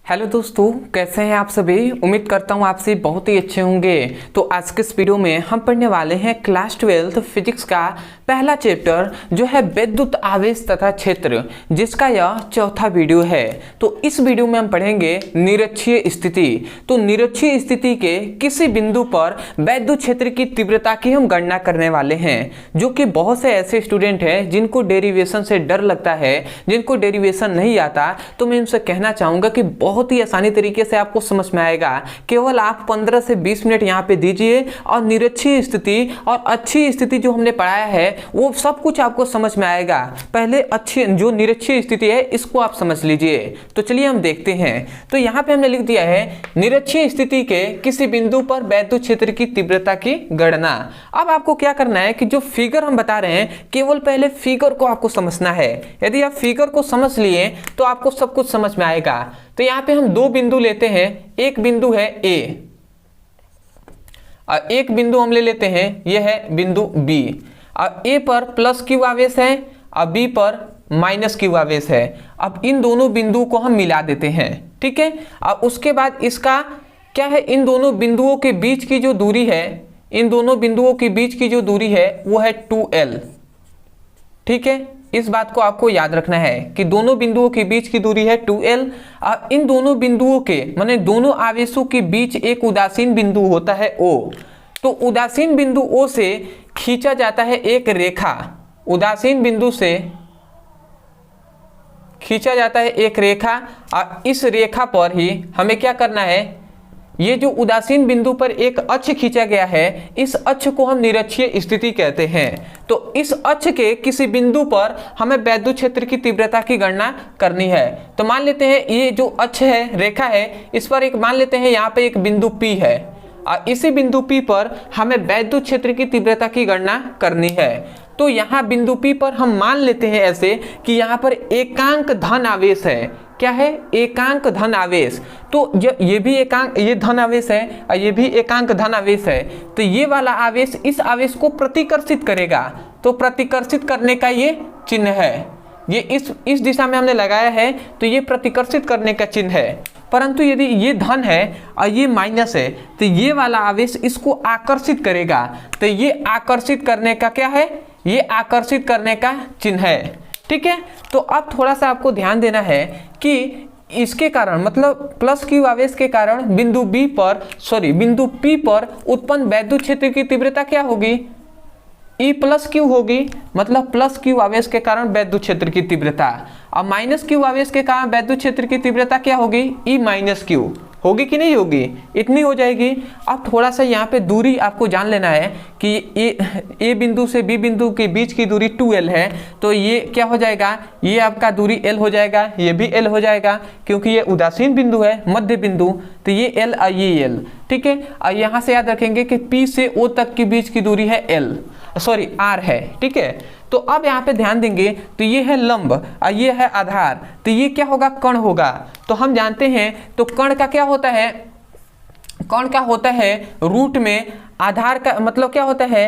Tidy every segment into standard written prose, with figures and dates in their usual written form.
Hello दोस्तों, कैसे हैं आप सभी। उम्मीद करता हूँ आप सभी बहुत ही अच्छे होंगे। तो आज के इस वीडियो में हम पढ़ने वाले हैं क्लास 12 फिजिक्स का पहला चैप्टर जो है विद्युत आवेश तथा क्षेत्र, जिसका यह चौथा वीडियो है। तो इस वीडियो में हम पढ़ेंगे निरक्षीय स्थिति। तो निरक्षीय स्थिति के किसी बिंदु पर विद्युत क्षेत्र की तीव्रता की हम गणना करने वाले हैं, जो कि बहुत से ऐसे स्टूडेंट हैं जिनको डेरिवेशन से डर लगता है, जिनको डेरिवेशन नहीं आता। तो मैं उनसे कहना चाहूँगा कि बहुत ही आसानी तरीके से आपको समझ में आएगा। केवल आप 15 से 20 मिनट यहाँ पे दीजिए और निरक्षीय स्थिति और अच्छी स्थिति जो हमने पढ़ाया है वो सब कुछ आपको समझ में आएगा। पहले अच्छी जो निरक्षीय स्थिति है इसको आप समझ लीजिए। तो चलिए हम देखते हैं। तो यहाँ पे हमने लिख दिया है निरक्षीय स्थिति के किसी बिंदु पर विद्युत क्षेत्र की तीव्रता की गणना। अब आपको क्या करना है कि जो फिगर हम बता रहे हैं केवल पहले फिगर को आपको समझना है। यदि आप फिगर को समझ लिए तो आपको सब कुछ समझ में आएगा। तो यहाँ पे हम दो बिंदु लेते हैं। एक बिंदु है ए और एक बिंदु हम ले लेते हैं, यह है बिंदु बी। अब ए पर प्लस क्यू आवेश है और बी पर माइनस क्यू आवेश है। अब इन दोनों बिंदुओं को हम मिला देते हैं, ठीक है। अब उसके बाद इसका क्या है, इन दोनों बिंदुओं के बीच की जो दूरी है, इन दोनों बिंदुओं के बीच की जो दूरी है वो है 2l, ठीक है। इस बात को आपको याद रखना है कि दोनों बिंदुओं के बीच की दूरी है 2l। और इन दोनों बिंदुओं के माने दोनों आवेशों के बीच एक उदासीन बिंदु होता है O। तो उदासीन बिंदु O से खींचा जाता है एक रेखा। उदासीन बिंदु से खींचा जाता है एक रेखा और इस रेखा पर ही हमें क्या करना है, ये जो उदासीन बिंदु पर एक अक्ष खींचा गया है, इस अक्ष को हम निरक्षीय स्थिति कहते हैं। तो इस अक्ष के किसी बिंदु पर हमें विद्युत क्षेत्र की तीव्रता की गणना करनी है। तो मान लेते हैं ये जो अक्ष है, रेखा है, इस पर एक मान लेते हैं यहाँ पे एक बिंदु P है और इसी बिंदु P पर हमें विद्युत क्षेत्र की तीव्रता की गणना करनी है। तो यहाँ बिंदु P पर हम मान लेते हैं ऐसे कि यहाँ पर एकांक धन आवेश है। क्या है? एकांक धन आवेश। तो ये भी एकांक, ये धन आवेश है और ये भी एकांक धन आवेश है। तो ये वाला आवेश इस आवेश को प्रतिकर्षित करेगा। तो प्रतिकर्षित करने का ये चिन्ह है, ये इस दिशा में हमने लगाया है, तो ये प्रतिकर्षित करने का चिन्ह है। परंतु यदि ये धन है और ये माइनस है तो ये वाला आवेश इसको आकर्षित करेगा। तो ये आकर्षित करने का क्या है, ये आकर्षित करने का चिन्ह है, ठीक है। तो अब थोड़ा सा आपको ध्यान देना है कि इसके कारण मतलब प्लस क्यू आवेश के कारण बिंदु बिंदु P पर उत्पन्न विद्युत क्षेत्र की तीव्रता क्या होगी, E प्लस क्यू होगी। मतलब प्लस क्यू आवेश के कारण विद्युत क्षेत्र की तीव्रता, और माइनस क्यू आवेश के कारण विद्युत क्षेत्र की तीव्रता क्या होगी, E माइनस क्यू होगी कि नहीं होगी, इतनी हो जाएगी। अब थोड़ा सा यहाँ पे दूरी आपको जान लेना है कि ए बिंदु से बी बिंदु के बीच की दूरी 2l है। तो ये क्या हो जाएगा, ये आपका दूरी l हो जाएगा, ये भी l हो जाएगा क्योंकि ये उदासीन बिंदु है, मध्य बिंदु। तो ये l और ये l, ठीक है। और यहाँ से याद रखेंगे कि P से O तक के बीच की दूरी है R है, ठीक है। तो अब यहाँ पे ध्यान देंगे तो ये है लंब और ये है आधार। तो ये क्या होगा, कण होगा। तो हम जानते हैं तो कण का क्या होता है, कण का होता है रूट में आधार का मतलब क्या होता है,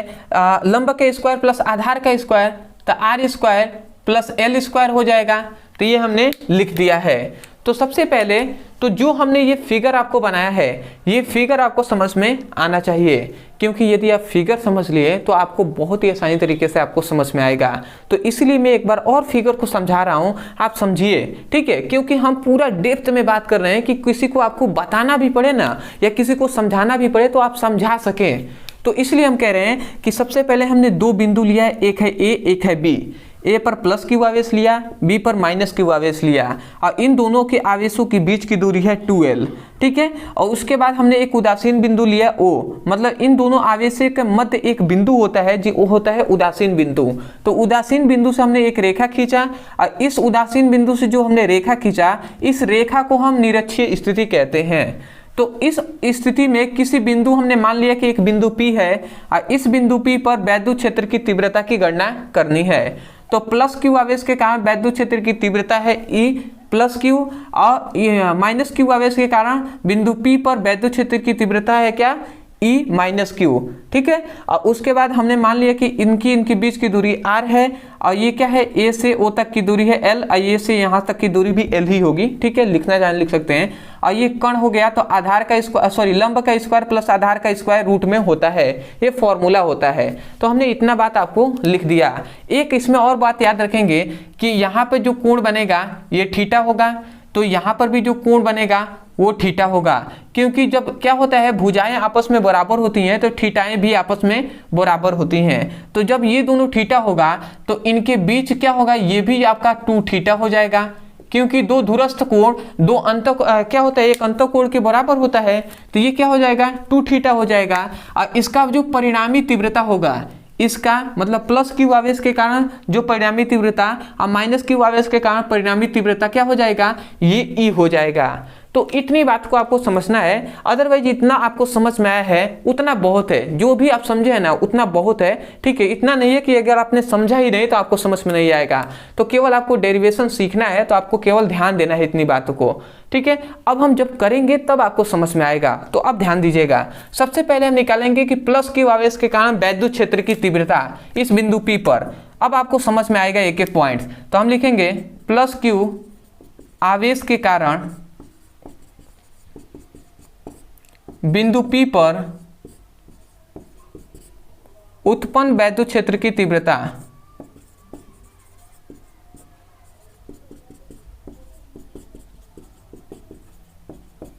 लंब के स्क्वायर प्लस आधार का स्क्वायर। तो R square plus L square हो जाएगा। तो ये हमने लिख दिया है। तो सबसे पहले तो जो हमने ये फिगर आपको बनाया है, ये फिगर आपको समझ में आना चाहिए, क्योंकि यदि आप फिगर समझ लिए तो आपको बहुत ही आसानी तरीके से आपको समझ में आएगा। तो इसलिए मैं एक बार और फिगर को समझा रहा हूँ, आप समझिए, ठीक है। क्योंकि हम पूरा डेप्थ में बात कर रहे हैं कि किसी को आपको बताना भी पड़े ना, या किसी को समझाना भी पड़े तो आप समझा सकें। तो इसलिए हम कह रहे हैं कि सबसे पहले हमने दो बिंदु लिया है, एक है ए, एक है बी। ए पर प्लस क्यू आवेश लिया, बी पर माइनस क्यू आवेश लिया, और इन दोनों के आवेशों के बीच की दूरी है 2l, ठीक है। और उसके बाद हमने एक उदासीन बिंदु लिया O। मतलब इन दोनों आवेशों के मध्य एक बिंदु होता है जो होता है उदासीन बिंदु। तो उदासीन बिंदु से हमने एक रेखा खींचा और इस उदासीन बिंदु से जो हमने रेखा खींचा, इस रेखा को हम निरक्षीय स्थिति कहते हैं। तो इस स्थिति में किसी बिंदु हमने मान लिया कि एक बिंदु P है और इस बिंदु P पर विद्युत क्षेत्र की तीव्रता की गणना करनी है। तो प्लस क्यू आवेश के कारण विद्युत क्षेत्र की तीव्रता है E प्लस क्यू, और माइनस क्यू आवेश के कारण बिंदु P पर विद्युत क्षेत्र की तीव्रता है क्या, ई माइनस क्यू, ठीक है। और उसके बाद हमने मान लिया कि इनकी बीच की दूरी r है, और ये क्या है, a से o तक की दूरी है l, और ये से यहाँ तक की दूरी भी l ही होगी, ठीक है, लिखना जान लिख सकते हैं। और ये कण हो गया तो आधार का स्क्वायर, सॉरी लंब का स्क्वायर प्लस आधार का स्क्वायर रूट में होता है, ये फॉर्मूला होता है। तो हमने इतना बात आपको लिख दिया। एक इसमें और बात याद रखेंगे कि यहाँ पे जो कोण बनेगा ये थीटा होगा, तो यहाँ पर भी जो कोण बनेगा वो थीटा होगा, क्योंकि जब क्या होता है भुजाएं आपस में बराबर होती हैं तो थीटाएं भी आपस में बराबर होती हैं। तो जब ये दोनों थीटा होगा तो इनके बीच क्या होगा, ये भी आपका 2 थीटा हो जाएगा, क्योंकि दो धुरस्थ कोण दो अंत क्या होता है, एक अंतःकोण के बराबर होता है, तो ये क्या हो जाएगा 2 थीटा हो जाएगा। और इसका जो परिणामी तीव्रता होगा, इसका मतलब प्लस क्यू आवेश के कारण जो परिणामी तीव्रता और माइनस क्यू आवेश के कारण परिणामी तीव्रता क्या हो जाएगा, ये ई हो जाएगा। तो इतनी बात को आपको समझना है, अदरवाइज इतना आपको समझ में आया है उतना बहुत है, जो भी आप समझे है ना उतना बहुत है, ठीक है। इतना नहीं है कि अगर आपने समझा ही नहीं तो आपको समझ में नहीं आएगा, तो केवल आपको डेरिवेशन सीखना है, तो आपको केवल ध्यान देना है इतनी बातों को, ठीक है। अब हम जब करेंगे तब आपको समझ में आएगा, तो अब ध्यान दीजिएगा। सबसे पहले हम निकालेंगे कि प्लस क्यू आवेश के कारण वैद्युत क्षेत्र की तीव्रता इस बिंदु P पर। अब आपको समझ में आएगा एक एक पॉइंट, तो हम लिखेंगे प्लस क्यू आवेश के कारण बिंदु P पर उत्पन्न वैद्युत क्षेत्र की तीव्रता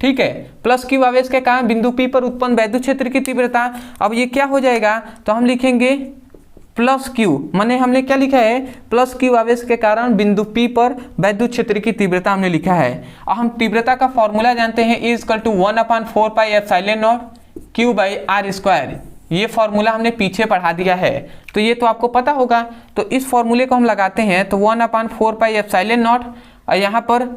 ठीक है, प्लस क्यू आवेश के कारण बिंदु P पर उत्पन्न वैद्युत क्षेत्र की तीव्रता। अब ये क्या हो जाएगा, तो हम लिखेंगे प्लस क्यू, माने हमने क्या लिखा है, प्लस क्यू आवेश के कारण बिंदु P पर वैद्युत क्षेत्र की तीव्रता हमने लिखा है। और हम तीव्रता का फॉर्मूला जानते हैं, E = 1/4 pi epsilon naught Q by R square. ये फॉर्मूला हमने पीछे पढ़ा दिया है, तो ये तो आपको पता होगा। तो इस फॉर्मूले को हम लगाते हैं, तो 1/4 पाई एप्सिलॉन नॉट, और यहाँ पर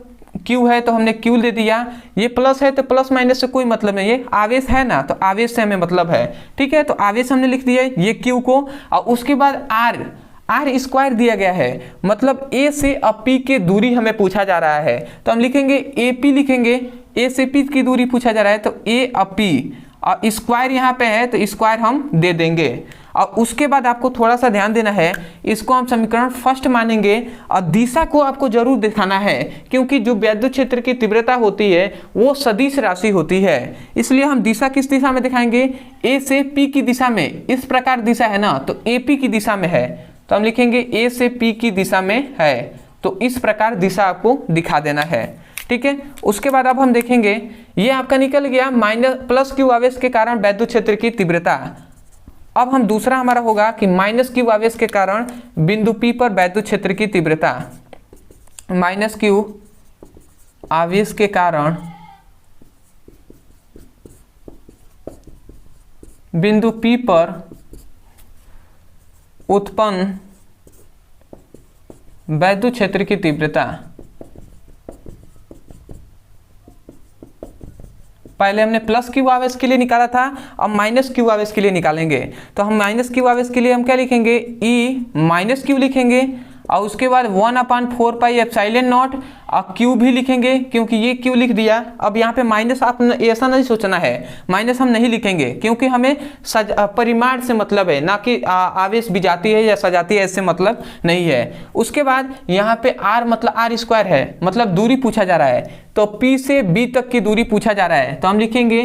Q है तो हमने Q दे दिया, ये प्लस है तो प्लस माइनस से कोई मतलब नहीं, ये आवेश है ना, तो आवेश से हमें मतलब है, ठीक है। तो आवेश हमने लिख दिया ये Q को, और उसके बाद आर स्क्वायर दिया गया है, मतलब A से P की दूरी हमें पूछा जा रहा है, तो हम लिखेंगे AP, लिखेंगे A से P की दूरी पूछा जा रहा है, तो A/P, और स्क्वायर यहाँ पे है तो स्क्वायर हम दे देंगे। और उसके बाद आपको थोड़ा सा ध्यान देना है, इसको हम समीकरण फर्स्ट मानेंगे, और दिशा को आपको जरूर दिखाना है, क्योंकि जो वैद्युत क्षेत्र की तीव्रता होती है वो सदिश राशि होती है, इसलिए हम दिशा किस दिशा में दिखाएंगे, A से P की दिशा में। इस प्रकार दिशा है ना, तो AP की दिशा में है, तो हम लिखेंगे A से P की दिशा में है, तो इस प्रकार दिशा आपको दिखा देना है, ठीक है। उसके बाद अब हम देखेंगे, ये आपका निकल गया माइनस प्लस क्यू आवेश के कारण वैद्युत क्षेत्र की तीव्रता। अब हम दूसरा हमारा होगा कि माइनस क्यू आवेश के कारण बिंदु P पर वैद्युत क्षेत्र की तीव्रता। माइनस क्यू आवेश के कारण बिंदु P पर उत्पन्न वैद्युत क्षेत्र की तीव्रता। पहले हमने प्लस क्यू आवेश के लिए निकाला था, अब माइनस क्यू आवेश के लिए निकालेंगे। तो हम माइनस क्यू आवेश के लिए हम क्या लिखेंगे, E माइनस क्यू लिखेंगे, और उसके बाद 1/4 पाई एप्सिलॉन नॉट, और क्यू भी लिखेंगे, क्योंकि ये क्यू लिख दिया। अब यहाँ पे माइनस आप ऐसा नहीं सोचना है, माइनस हम नहीं लिखेंगे, क्योंकि हमें परिमाण से मतलब है, ना कि आवेश विजाती है या सजाती है, इससे मतलब नहीं है। उसके बाद यहाँ पे R मतलब आर स्क्वायर है, मतलब दूरी पूछा जा रहा है, तो P से B तक की दूरी पूछा जा रहा है, तो हम लिखेंगे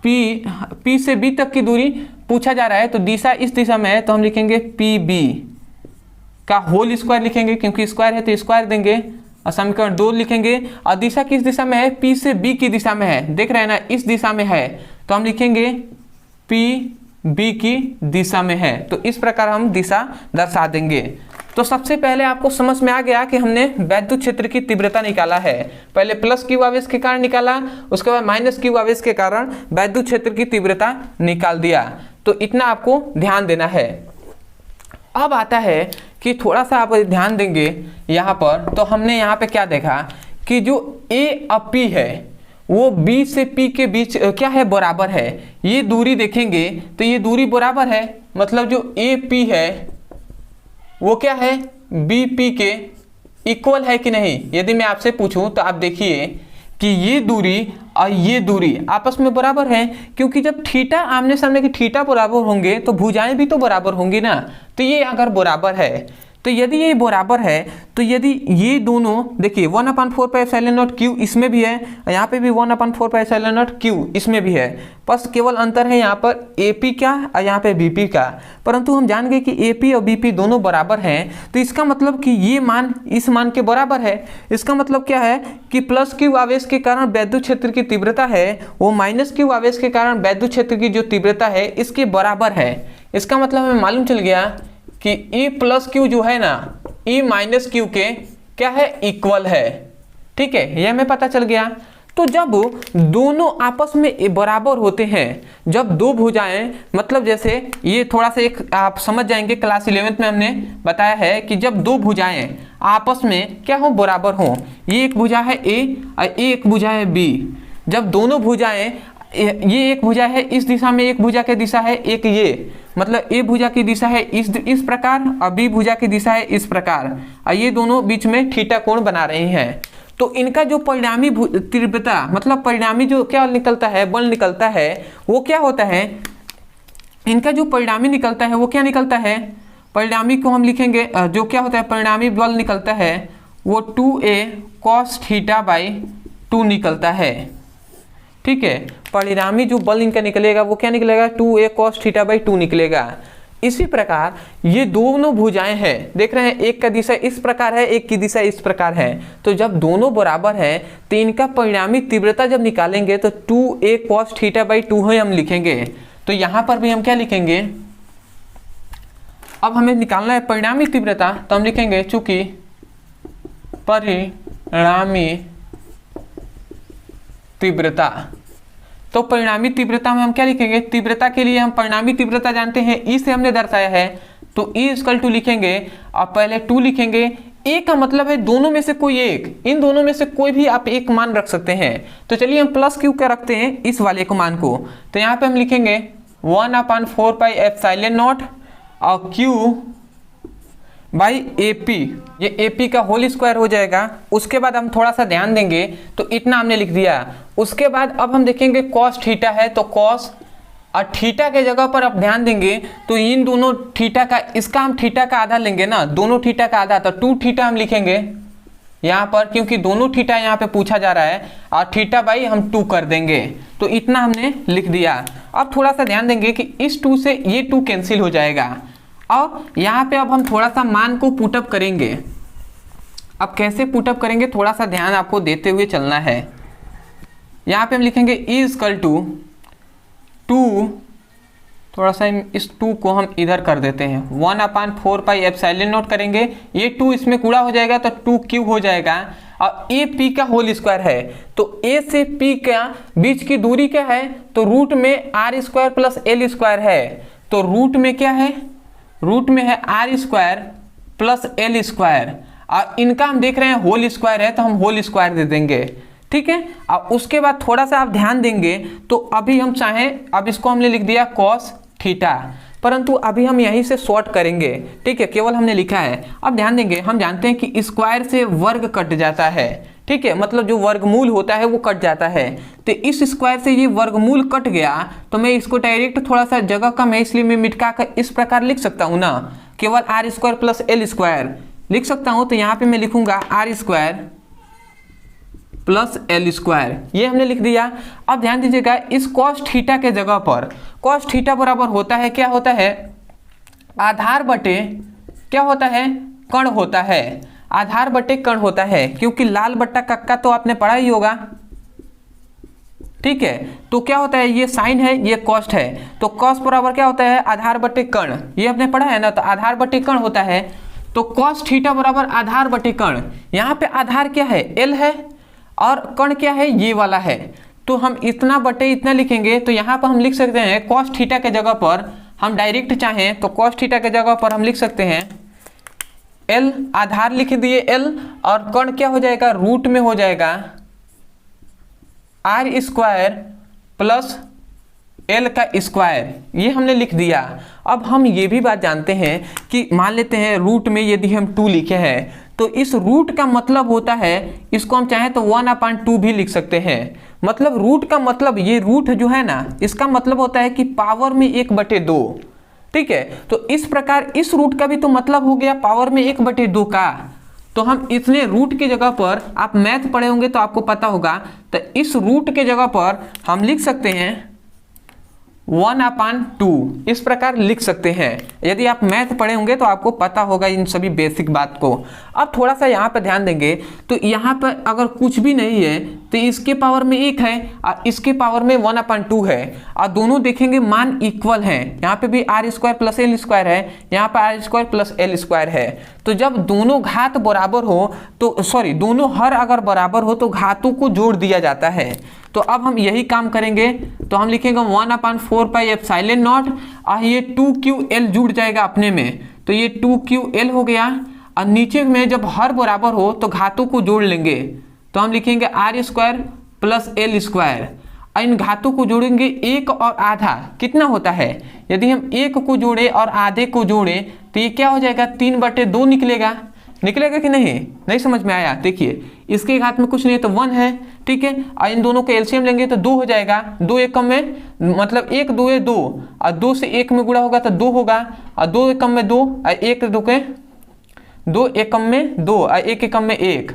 P से B तक की दूरी पूछा जा रहा है, तो दिशा इस दिशा में है, तो हम लिखेंगे PB का होल स्क्वायर लिखेंगे, क्योंकि स्क्वायर है तो स्क्वायर देंगे, और समीकरण 2 लिखेंगे। और दिशा किस दिशा में है, P से B की दिशा में है, देख रहे हैं ना, इस दिशा में है, तो हम लिखेंगे PB की दिशा में है। तो इस प्रकार हम दिशा दर्शा देंगे। तो सबसे पहले आपको समझ में आ गया कि हमने वैद्युत क्षेत्र की तीव्रता निकाला है। पहले प्लस क्यू आवेश के कारण निकाला, उसके बाद माइनस क्यू आवेश के कारण वैद्युत क्षेत्र की तीव्रता निकाल दिया। तो इतना आपको ध्यान देना है। अब आता है कि थोड़ा सा आप ध्यान देंगे यहाँ पर, तो हमने यहाँ पे क्या देखा कि जो A और P है वो B से P के बीच क्या है, बराबर है। ये दूरी देखेंगे तो ये दूरी बराबर है, मतलब जो AP है वो क्या है, BP के इक्वल है कि नहीं। यदि मैं आपसे पूछूं तो आप देखिए कि ये दूरी और ये दूरी आपस में बराबर है, क्योंकि जब थीटा आमने सामने की थीटा बराबर होंगे तो भुजाएं भी तो बराबर होंगी ना। तो ये अगर बराबर है, तो यदि ये बराबर है, तो यदि ये दोनों देखिए 1/4πε0 क्यू इसमें भी है, यहाँ पे भी 1/4πε0 क्यू इसमें भी है, बस केवल अंतर है यहाँ पर AP का और यहाँ पे BP का। परंतु हम जान गए कि AP और BP दोनों बराबर हैं, तो इसका मतलब कि ये मान इस मान के बराबर है। इसका मतलब क्या है कि प्लस क्यू आवेश के कारण वैद्युत क्षेत्र की तीव्रता है वो माइनस क्यू आवेश के कारण वैद्युत क्षेत्र की जो तीव्रता है इसके बराबर है। इसका मतलब हमें मालूम चल गया कि E प्लस क्यू जो है ना E माइनस क्यू के क्या है, इक्वल है। ठीक है, यह हमें पता चल गया। तो जब दोनों आपस में बराबर होते हैं, जब दो भुजाएं, मतलब जैसे ये थोड़ा सा एक आप समझ जाएंगे, क्लास 11th में हमने बताया है कि जब दो भुजाएं आपस में क्या हो, बराबर हो, ये एक भुजा है A और ये एक भुजा है B, जब दोनों भुजाएं, ये एक भुजा है इस दिशा में, एक भुजा की दिशा है एक ये, मतलब ए भुजा की दिशा है इस प्रकार और बी भुजा की दिशा है इस प्रकार, और ये दोनों बीच में थीटा कोण बना रहे हैं। तो इनका जो परिणामी तीव्रता, मतलब परिणामी जो क्या निकलता है, बल निकलता है, वो क्या होता है, इनका जो परिणामी निकलता है वो क्या निकलता है, परिणामी को हम लिखेंगे जो क्या होता है, परिणामी बल निकलता है वो 2a cos θ/2 निकलता है। ठीक है, परिणामी जो बल इनका निकलेगा वो क्या निकलेगा, 2a cos θ/2 निकलेगा। इसी प्रकार ये दोनों भुजाएं हैं, देख रहे हैं, एक का दिशा इस प्रकार है, एक की दिशा इस प्रकार है, तो जब दोनों बराबर हैं तो इनका परिणामी तीव्रता जब निकालेंगे तो 2a cos θ/2 है हम लिखेंगे। तो यहाँ पर भी हम क्या लिखेंगे, अब हमें निकालना है परिणामी तीव्रता, तो हम लिखेंगे चूंकि परिणामी तीव्रता, तो परिणामी तीव्रता में हम क्या लिखेंगे, तीव्रता के लिए हम परिणामी तीव्रता जानते हैं, ई से हमने दर्शाया है, तो ई = 2 लिखेंगे और पहले 2 लिखेंगे। ए का मतलब है दोनों में से कोई एक, इन दोनों में से कोई भी आप एक मान रख सकते हैं। तो चलिए हम प्लस क्यू का रखते हैं इस वाले को मान को, तो यहाँ पे हम लिखेंगे 1/4πε0 और Q बाई AP, ये AP का होल स्क्वायर हो जाएगा। उसके बाद हम थोड़ा सा ध्यान देंगे तो इतना हमने लिख दिया। उसके बाद अब हम देखेंगे cos थीटा है, तो cos और थीटा के जगह पर अब ध्यान देंगे तो इन दोनों थीटा का, इसका हम थीटा का आधा लेंगे ना, दोनों थीटा का आधा, तो 2 थीटा हम लिखेंगे यहाँ पर, क्योंकि दोनों थीटा यहाँ पे पूछा जा रहा है, और थीटा बाई हम 2 कर देंगे, तो इतना हमने लिख दिया। अब थोड़ा सा ध्यान देंगे कि इस 2 से ये 2 कैंसिल हो जाएगा, और यहाँ पे अब हम थोड़ा सा मान को पुटअप करेंगे। अब कैसे पुटअप करेंगे, थोड़ा सा ध्यान आपको देते हुए चलना है। यहाँ पे हम लिखेंगे E = 2, थोड़ा सा इस 2 को हम इधर कर देते हैं, 1/4πε0 करेंगे, ये 2 इसमें कूड़ा हो जाएगा तो 2q हो जाएगा, और ए पी का होल स्क्वायर है, तो ए से पी का बीच की दूरी क्या है, तो रूट में r² + l² है, तो रूट में क्या है, रूट में है r² + l², और इनका हम देख रहे हैं होल स्क्वायर है तो हम होल स्क्वायर दे देंगे। ठीक है, और उसके बाद थोड़ा सा आप ध्यान देंगे तो अभी हम चाहें, अब इसको हमने लिख दिया cos थीटा, परंतु अभी हम यहीं से शॉर्ट करेंगे। ठीक है, केवल हमने लिखा है। अब ध्यान देंगे, हम जानते हैं कि स्क्वायर से वर्ग कट जाता है। ठीक है, मतलब जो वर्गमूल होता है वो कट जाता है, तो इस स्क्वायर से ये वर्गमूल कट गया, तो मैं इसको डायरेक्ट थोड़ा सा जगह कम है इसलिए मैं मिटा कर इस प्रकार लिख सकता हूँ ना, केवल r² + l² लिख सकता हूँ। तो यहाँ पे मैं लिखूंगा r² + l², ये हमने लिख दिया। अब ध्यान दीजिएगा, इस cos थीटा के जगह पर cos थीटा बराबर होता है, क्या होता है, आधार बटे क्या होता है, कण होता है, आधार बटे कण होता है, क्योंकि लाल बट्टा कक्का तो आपने पढ़ा ही होगा। ठीक है, तो क्या होता है, ये साइन है, ये कॉस्ट है, तो कॉस्ट बराबर क्या होता है, आधार बटे कण, ये आपने पढ़ा है ना, तो आधार बटे कण होता है, तो cos थीटा बराबर आधार बटे कण। यहाँ पे आधार क्या है, l है, और कण क्या है, ये वाला है, तो हम इतना बटे इतना लिखेंगे। तो यहाँ पर हम लिख सकते हैं cos थीटा के जगह पर हम डायरेक्ट चाहें तो cos थीटा के जगह पर हम लिख सकते हैं l, आधार लिख दिए l, और कण क्या हो जाएगा, रूट में हो जाएगा r² + l का स्क्वायर, ये हमने लिख दिया। अब हम ये भी बात जानते हैं कि मान लेते हैं रूट में यदि हम 2 लिखे हैं तो इस रूट का मतलब होता है, इसको हम चाहें तो 1/2 भी लिख सकते हैं। मतलब रूट का मतलब, ये रूट जो है ना, इसका मतलब होता है कि पावर में 1/2। ठीक है, तो इस प्रकार इस रूट का भी तो मतलब हो गया पावर में 1/2 का। तो हम इतने रूट की जगह पर, आप मैथ पढ़े होंगे तो आपको पता होगा, तो इस रूट के जगह पर हम लिख सकते हैं 1/2, इस प्रकार लिख सकते हैं। यदि आप मैथ पढ़े होंगे तो आपको पता होगा इन सभी बेसिक बात को। अब थोड़ा सा यहाँ पर ध्यान देंगे, तो यहाँ पर अगर कुछ भी नहीं है तो इसके पावर में 1 है और इसके पावर में 1/2 है, और दोनों देखेंगे मान इक्वल हैं। यहाँ पे भी r² + l² है, यहाँ पर r² + l² है। तो जब दोनों घात बराबर हो तो दोनों हर अगर बराबर हो तो घातों को जोड़ दिया जाता है। तो अब हम यही काम करेंगे, तो हम लिखेंगे 1/4πε0, और ये 2ql जुड़ जाएगा अपने में, तो ये 2ql हो गया। और नीचे में जब हर बराबर हो तो घातों को जोड़ लेंगे, तो हम लिखेंगे r² + l²। इन घातों को जोड़ेंगे, 1 और आधा कितना होता है, यदि हम 1 को जोड़े और आधे को जोड़े तो ये क्या हो जाएगा, 3/2 निकलेगा। निकलेगा कि नहीं समझ में आया। देखिए इसके घात में कुछ नहीं है तो 1 है, ठीक है, और इन दोनों का एलसीएम लेंगे तो 2 हो जाएगा। 2 एकम में मतलब 1 2 2, और 2 से 1 में गुणा होगा तो 2 होगा, और 2 एकम में 2, और 1 2 के 2 एकम में 2, और 1 एकम में 1,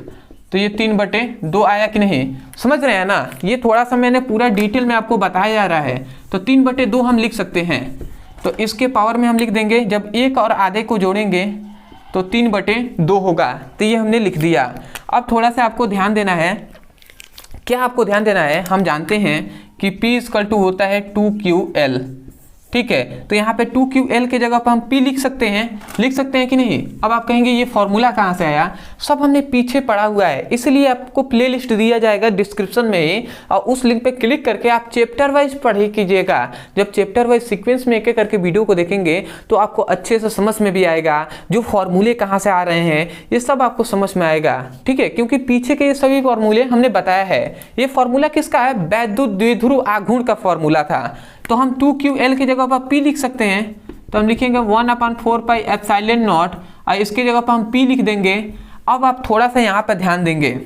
तो ये 3/2 आया कि नहीं, समझ रहे हैं ना। ये थोड़ा सा मैंने पूरा डिटेल में आपको बताया जा रहा है। तो 3/2 हम लिख सकते हैं, तो इसके पावर में हम लिख देंगे, जब 1 और आधे को जोड़ेंगे तो 3/2 होगा। तो ये हमने लिख दिया। अब थोड़ा सा आपको ध्यान देना है, क्या आपको ध्यान देना है, हम जानते हैं कि P = होता है 2ql, ठीक है। तो यहाँ पे 2ql के जगह पर हम P लिख सकते हैं कि नहीं। अब आप कहेंगे ये फॉर्मूला कहाँ से आया, सब हमने पीछे पढ़ा हुआ है, इसलिए आपको प्लेलिस्ट दिया जाएगा डिस्क्रिप्शन में ही, और उस लिंक पे क्लिक करके आप चैप्टर वाइज पढ़े कीजिएगा। जब चैप्टर वाइज सीक्वेंस में एक एक करके वीडियो को देखेंगे तो आपको अच्छे से समझ में भी आएगा, जो फॉर्मूले कहाँ से आ रहे हैं ये सब आपको समझ में आएगा, ठीक है। क्योंकि पीछे के ये सभी फॉर्मूले हमने बताया है। ये फॉर्मूला किसका है, वैद्युत द्विध्रुव आघूर्ण का फॉर्मूला था। तो हम 2ql की जगह पर P लिख सकते हैं, तो हम लिखेंगे 1/4πε0, और इसकी जगह पर हम P लिख देंगे। अब आप थोड़ा सा यहाँ पर ध्यान देंगे,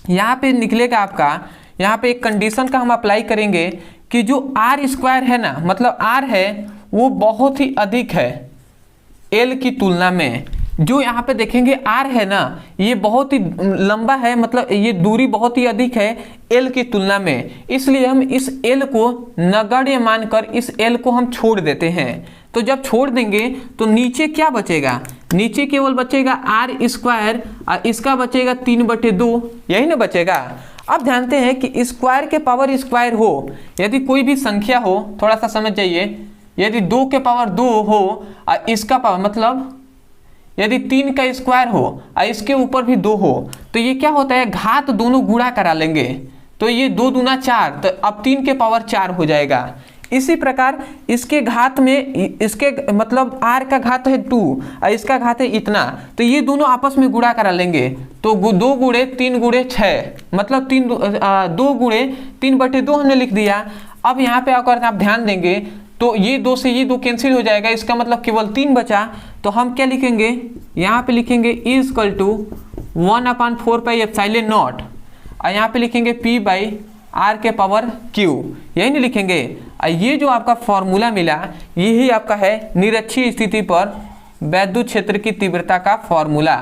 यहाँ पे निकलेगा आपका, यहाँ पे एक कंडीशन का हम अप्लाई करेंगे कि जो r² है ना, मतलब r है वो बहुत ही अधिक है l की तुलना में। जो यहाँ पे देखेंगे r है ना, ये बहुत ही लंबा है, मतलब ये दूरी बहुत ही अधिक है l की तुलना में, इसलिए हम इस l को नगण्य मानकर इस l को हम छोड़ देते हैं। तो जब छोड़ देंगे तो नीचे क्या बचेगा, नीचे केवल बचेगा r², और इसका बचेगा 3/2, यही ना बचेगा। अब जानते हैं कि स्क्वायर के पावर स्क्वायर हो, यदि कोई भी संख्या हो, थोड़ा सा समझ जाइए, यदि 2 के पावर 2 हो और इसका पावर मतलब यदि 3 का स्क्वायर हो और इसके ऊपर भी 2 हो, तो ये क्या होता है, घात दोनों गुणा करा लेंगे, तो ये 2 दूना 4, तो अब 3 के पावर 4 हो जाएगा। इसी प्रकार इसके घात में, इसके मतलब r का घात है 2 और इसका घात है इतना, तो ये दोनों आपस में गुणा करा लेंगे, तो 2 गुणे 3 गुणे 6, मतलब 2 गुणे 3/2 हमने लिख दिया। अब यहाँ पे आकर आप ध्यान देंगे तो ये 2 से ये 2 कैंसिल हो जाएगा, इसका मतलब केवल 3 बचा। तो हम क्या लिखेंगे, यहाँ पे लिखेंगे = 1/4πε0, और यहाँ पे लिखेंगे P/r⁻Q, यही नहीं लिखेंगे। ये जो आपका फॉर्मूला मिला यही आपका है निरक्षीय स्थिति पर वैद्युत क्षेत्र की तीव्रता का फॉर्मूला,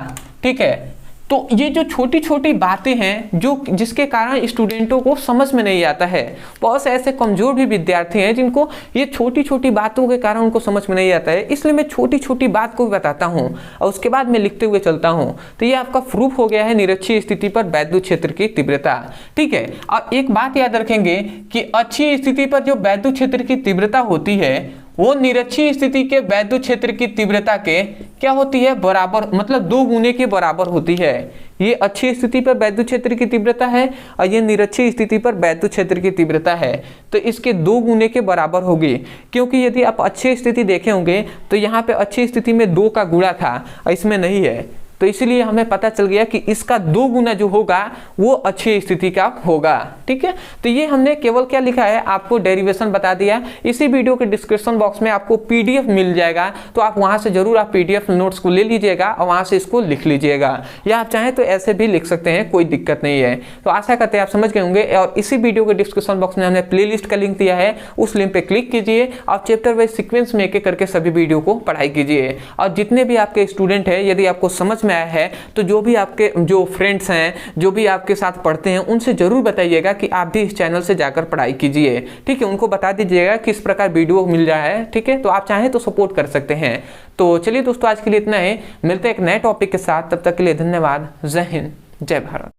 ठीक है। तो ये जो छोटी छोटी बातें हैं जो जिसके कारण स्टूडेंटों को समझ में नहीं आता है, बहुत से ऐसे कमजोर भी विद्यार्थी हैं जिनको ये छोटी छोटी बातों के कारण उनको समझ में नहीं आता है, इसलिए मैं छोटी छोटी बात को भी बताता हूँ और उसके बाद मैं लिखते हुए चलता हूँ। तो ये आपका प्रूफ हो गया है निरक्षीय स्थिति पर वैद्युत क्षेत्र की तीव्रता, ठीक है। और एक बात याद रखेंगे कि अक्षीय स्थिति पर जो वैद्युत क्षेत्र की तीव्रता होती है वो निरक्षीय स्थिति के वैद्युत क्षेत्र की तीव्रता के क्या होती है, बराबर, मतलब 2 गुने के बराबर होती है। ये अक्षीय स्थिति पर वैद्युत क्षेत्र की तीव्रता है और ये निरक्षीय स्थिति पर वैद्युत क्षेत्र की तीव्रता है, तो इसके 2 गुने के बराबर होगी। क्योंकि यदि आप अक्षीय स्थिति देखे होंगे तो यहाँ पे अक्षीय स्थिति में 2 का गुणा था और इसमें नहीं है, तो इसीलिए हमें पता चल गया कि इसका 2 गुना जो होगा वो अच्छी स्थिति का होगा। ठीक है, तो ये हमने केवल क्या लिखा है, आपको डेरिवेशन बता दिया। इसी वीडियो के डिस्क्रिप्शन बॉक्स में आपको पीडीएफ मिल जाएगा, तो आप वहां से जरूर आप पीडीएफ नोट्स को ले लीजिएगा और वहां से इसको लिख लीजिएगा, या आप चाहें तो ऐसे भी लिख सकते हैं, कोई दिक्कत नहीं है। तो आशा करते हैं आप समझ गए होंगे। और इसी वीडियो के डिस्क्रिप्शन बॉक्स में हमने प्लेलिस्ट का लिंक दिया है, उस लिंक पे क्लिक कीजिए और चैप्टर वाइज सीक्वेंस में एक-एक करके सभी वीडियो को पढ़ाई कीजिए। और जितने भी आपके स्टूडेंट हैं, यदि आपको समझ में आया है तो जो भी आपके जो फ्रेंड्स हैं, जो भी आपके साथ पढ़ते हैं, उनसे जरूर बताइएगा कि आप भी इस चैनल से जाकर पढ़ाई कीजिए। ठीक है, उनको बता दीजिएगा किस प्रकार वीडियो मिल रहा है। ठीक है, तो आप चाहें तो सपोर्ट कर सकते हैं। तो चलिए दोस्तों, आज के लिए इतना ही, मिलते हैं एक नए टॉपिक के साथ। तब तक के लिए धन्यवाद। जय हिंद, जय भारत।